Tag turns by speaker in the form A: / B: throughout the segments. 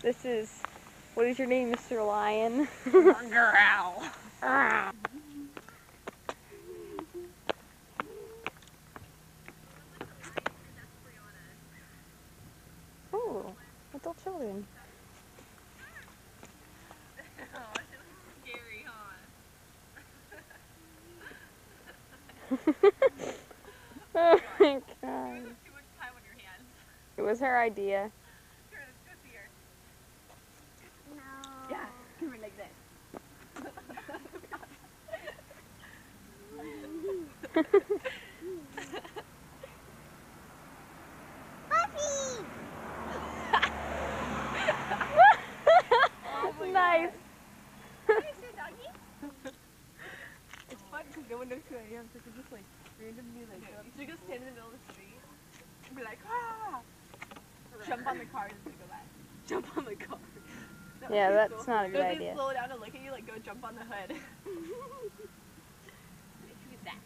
A: This is, what is your name, Mr. Lion?
B: Growl.
A: Oh, adult children.
B: Oh, she looks scary, huh?
A: Oh my god.
B: You have too much time on your hands.
A: It was her idea.
B: Here, let's go see her.
C: No.
B: Yeah, give her like this.
C: Puppy!
B: Oh my
A: Nice.
B: God. It's fun because no one knows who I am, so I can just like randomly like go up. You should go stand in the middle of the street and be like, ah! Jump on the car and then go back. Jump on the car.
A: Yeah, that's not a good
B: Or they
A: idea.
B: slow down and look at you, like go jump on the hood. Who's that?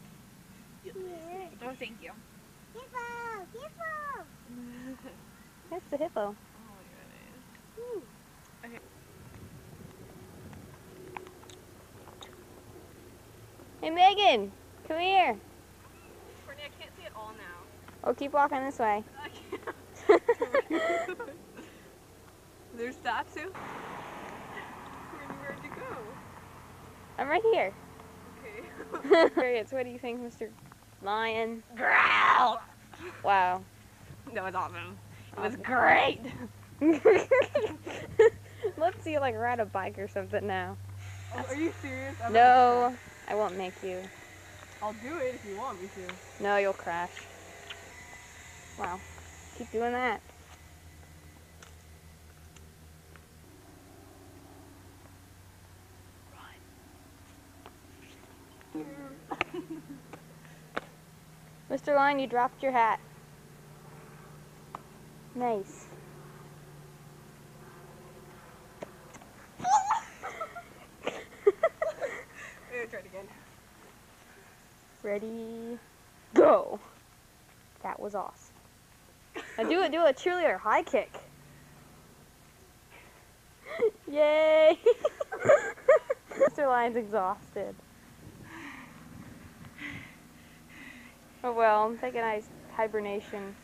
B: Oh, thank you.
C: Hippo! Hippo!
A: That's the hippo.
B: Oh my goodness. Okay.
A: Hey Megan, come here.
B: Courtney, I can't see it all now.
A: Oh, keep walking this way.
B: I can't. There's that too? Where'd you go?
A: I'm right here.
B: Okay.
A: Harriet, what do you think, Mr. Lion?
B: Growl!
A: Wow.
B: That was awesome. It was
A: Awesome.
B: great!
A: Let's see you like ride a bike or something now.
B: Oh, are you serious?
A: No, I won't make you.
B: I'll do it if you want me to.
A: No, you'll crash. Wow. Keep doing that. Mr. Lion, you dropped your hat. Nice.
B: Try it again.
A: Ready, go. That was awesome. Now do a cheerleader high kick. Yay! Mr. Lion's exhausted. Oh well, take a nice hibernation.